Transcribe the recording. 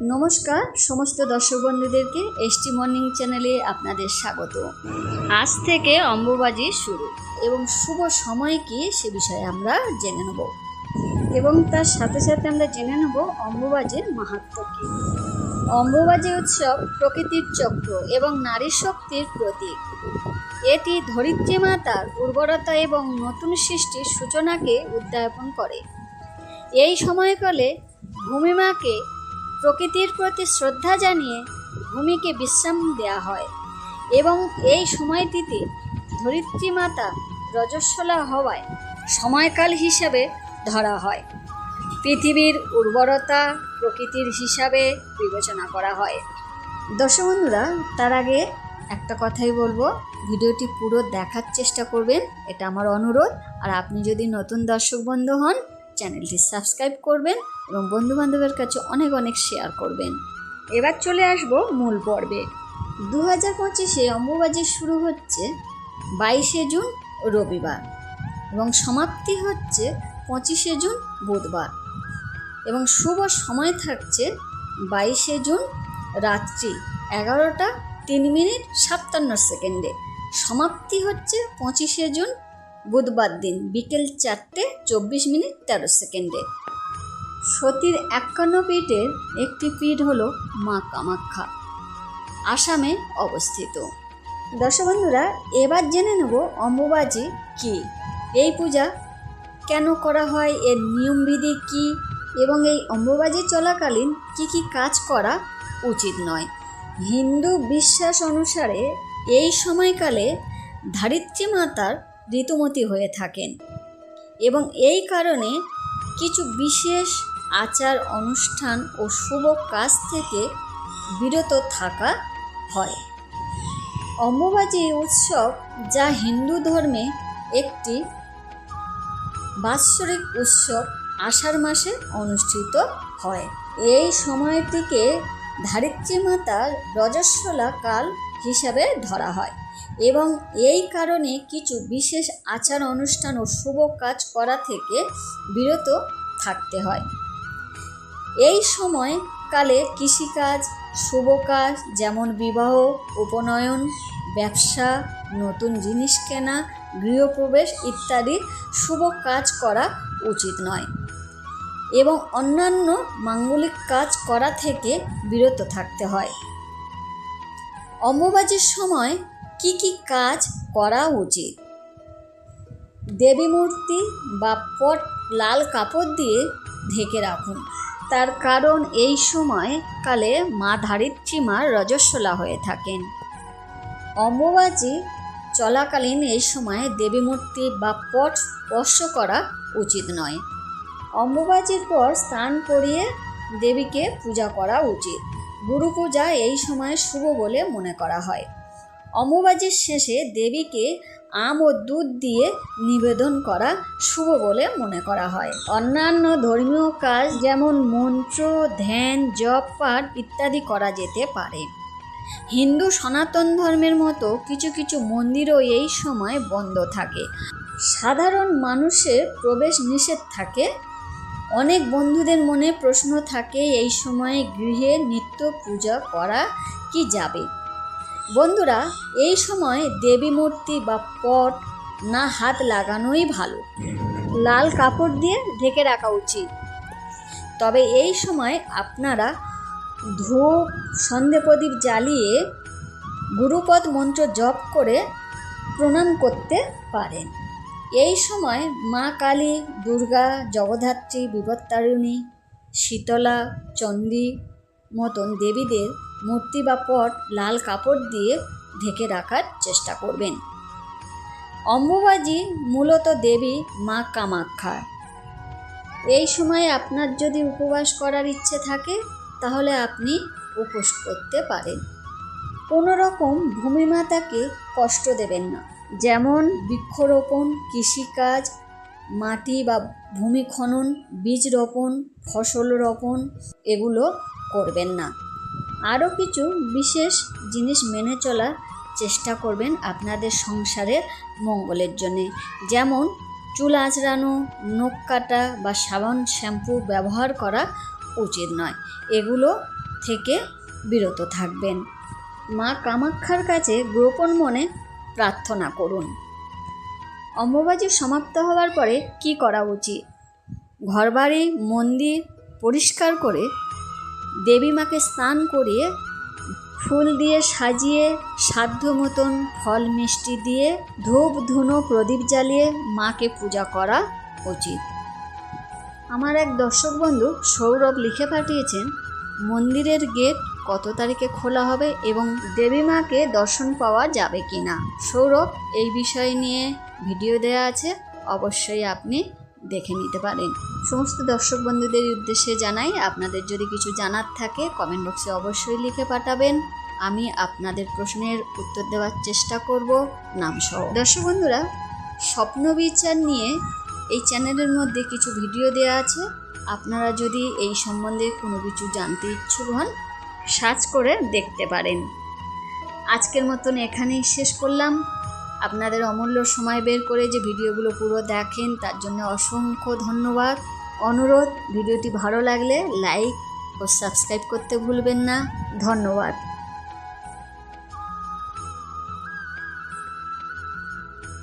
নমস্কার সমস্ত দর্শক বন্ধুদেরকে এসটি মর্নিং চ্যানেলে আপনাদের স্বাগত। আজ থেকে অম্বুবাজি শুরু এবং শুভ সময় কি সে বিষয়ে আমরা জেনে নেব এবং তার সাথে সাথে আমরা জেনে নেব অম্বুবাজির মাহাত্ম্য কী। অম্বুবাজি উৎসব প্রকৃতির চক্র এবং নারী শক্তির প্রতীক। এটি ধরিত্রী মাতার উর্বরতা এবং নতুন সৃষ্টির সূচনাকে উদ্যাপন করে। এই সময়কালে ভূমিমাকে প্রকৃতির প্রতি শ্রদ্ধা জানিয়ে ভূমিকে বিশ্রাম দেওয়া হয় এবং এই সময়টিতে ধরিত্রী মাতা রজস্বলা হওয়ায় সময়কাল হিসাবে ধরা হয়। পৃথিবীর উর্বরতা প্রকৃতির হিসাবে বিবেচনা করা হয়। দর্শক বন্ধুরা, তার আগে একটা কথাই বলবো, ভিডিওটি পুরো দেখার চেষ্টা করবেন, এটা আমার অনুরোধ। আর আপনি যদি নতুন দর্শক বন্ধু হন, চ্যানেলটি সাবস্ক্রাইব করবেন এবং বন্ধুবান্ধবের কাছে অনেক অনেক শেয়ার করবেন। এবার চলে আসব মূল পর্বে। 2025-এ অম্বুবাজি শুরু হচ্ছে 22শে জুন রবিবার এবং সমাপ্তি হচ্ছে 25শে জুন বুধবার এবং শুভ সময় থাকছে 22শে জুন রাত্রি 11টা 3 মিনিট 57 সেকেন্ডে। সমাপ্তি হচ্ছে 25শে জুন বুধবার দিন বিকেল 4টে 24 মিনিট 13 সেকেন্ডে। সতীর 51 পীঠের একটি পীঠ হলো মা কামাখ্যা, আসামে অবস্থিত। দর্শক বন্ধুরা, এবার জেনে নেব অম্বুবাজি কী, এই পূজা কেন করা হয়, এর নিয়মবিধি কী এবং এই অম্বুবাজি চলাকালীন কি কি কাজ করা উচিত নয়। হিন্দু বিশ্বাস অনুসারে এই সময়কালে ধরিত্রী মাতার ঋতুমতী হয়ে থাকেন এবং এই কারণে কিছু বিশেষ আচার অনুষ্ঠান ও শুভ কাজ থেকে বিরত থাকা হয়। অম্বুবাজি উৎসব, যা হিন্দু ধর্মে একটি বাৎসরিক উৎসব, আষাঢ় মাসে অনুষ্ঠিত হয়। এই সময়টিকে ধরিত্রী মাতার রজস্বলা কাল হিসাবে ধরা হয় এবং এই কারণে কিছু বিশেষ আচার অনুষ্ঠান ও শুভ কাজ করা থেকে বিরত থাকতে হয়। এই সময়কালে কৃষিকাজ, শুভ কাজ যেমন বিবাহ, উপনয়ন, ব্যবসা, নতুন জিনিস কেনা, গৃহপ্রবেশ ইত্যাদি শুভ কাজ করা উচিত নয় এবং অন্যান্য মাঙ্গলিক কাজ করা থেকে বিরত থাকতে হয়। অম্বুবাজির সময় কি কি কাজ করা উচিত? দেবী মূর্তি বা পট লাল কাপড় দিয়ে ঢেকে রাখুন, তার কারণ এই সময়কালে মা ধরিত্রী মার রজস্বলা হয়ে থাকেন। অম্বুবাজি চলাকালীন এই সময় দেবী মূর্তি বা পট স্পর্শ করা উচিত নয়। অম্বুবাজির পর স্নান করিয়ে দেবীকে পূজা করা উচিত। গুরু পূজা এই সময় শুভ বলে মনে করা হয়। অম্বুবাজির শেষে দেবীকে আম ও দুধ দিয়ে নিবেদন করা শুভ বলে মনে করা হয়। অন্যান্য ধর্মীয় কাজ যেমন মন্ত্র, ধ্যান, জপ, পাঠ ইত্যাদি করা যেতে পারে। হিন্দু সনাতন ধর্মের মতো কিছু কিছু মন্দিরও এই সময় বন্ধ থাকে। সাধারণ মানুষের প্রবেশ নিষেধ থাকে। অনেক বন্ধুদের মনে প্রশ্ন থাকে, এই সময়ে গৃহে নিত্য পূজা করা কি যাবে? বন্ধুরা, এই সময় দেবী মূর্তি বা পট না হাত লাগানোই ভালো। লাল কাপড় দিয়ে ঢেকে রাখা উচিত। তবে এই সময় আপনারা ধূপ, সন্ধে প্রদীপ জ্বালিয়ে গুরুপদ মন্ত্র জপ করে প্রণাম করতে পারেন। এই সময় মা কালী, দুর্গা, জগদ্ধাত্রী, বিপত্তারিণী, শীতলা, চণ্ডী মতন দেবীদের মূর্তি বা পট লাল কাপড় দিয়ে ঢেকে রাখার চেষ্টা করবেন। অম্বুবাজি মূলত দেবী মা কামাখ্যা। এই সময় আপনার যদি উপবাস করার ইচ্ছে থাকে তাহলে আপনি উপোস করতে পারেন। কোনো রকম ভূমিমাতাকে কষ্ট দেবেন না, যেমন বৃক্ষরোপণ, কৃষিকাজ, মাটি বা ভূমি খনন, বীজ রোপণ, ফসল রোপণ এগুলো করবেন না। আরও কিছু বিশেষ জিনিস মেনে চলার চেষ্টা করবেন আপনাদের সংসারের মঙ্গলের জন্যে, যেমন চুল আঁচড়ানো, নখ কাটা বা সাবান শ্যাম্পু ব্যবহার করা উচিত নয়। এগুলো থেকে বিরত থাকবেন। মা কামাখ্যার কাছে গোপন মনে প্রার্থনা করুন। অম্বুবাচী সমাপ্ত হওয়ার পরে কি করা উচিত? ঘরবাড়ি মন্দির পরিষ্কার করে দেবী মাকে স্নান করিয়ে ফুল দিয়ে সাজিয়ে সাধ্য মতন ফল মিষ্টি দিয়ে ধূপ ধুনো প্রদীপ জ্বালিয়ে মাকে পূজা করা উচিত। আমার এক দর্শক বন্ধু সৌরভ লিখে পাঠিয়েছেন মন্দিরের গেট কত তারিখে খোলা হবে এবং দেবী মাকে দর্শন পাওয়া যাবে কি না। সৌরভ, এই বিষয় নিয়ে ভিডিও দেওয়া আছে, অবশ্যই আপনি দেখে নিতে পারেন। সমস্ত দর্শক বন্ধুদের উদ্দেশ্যে জানাই, আপনাদের যদি কিছু জানার থাকে কমেন্ট বক্সে অবশ্যই লিখে পাঠাবেন। আমি আপনাদের প্রশ্নের উত্তর দেওয়ার চেষ্টা করব নামসহ। দর্শক বন্ধুরা, স্বপ্ন বিচার নিয়ে এই চ্যানেলের মধ্যে কিছু ভিডিও দেওয়া আছে। আপনারা যদি এই সম্বন্ধে কোনো কিছু জানতে ইচ্ছুক হন, সার্চ করে দেখতে পারেন। আজকের মতন এখানেই শেষ করলাম। আপনাদের অমূল্য সময় বের করে যে ভিডিওগুলো পুরো দেখেন তার জন্য অসংখ্য ধন্যবাদ। অনুরোধ, ভিডিওটি ভালো লাগলে লাইক ও সাবস্ক্রাইব করতে ভুলবেন না। ধন্যবাদ।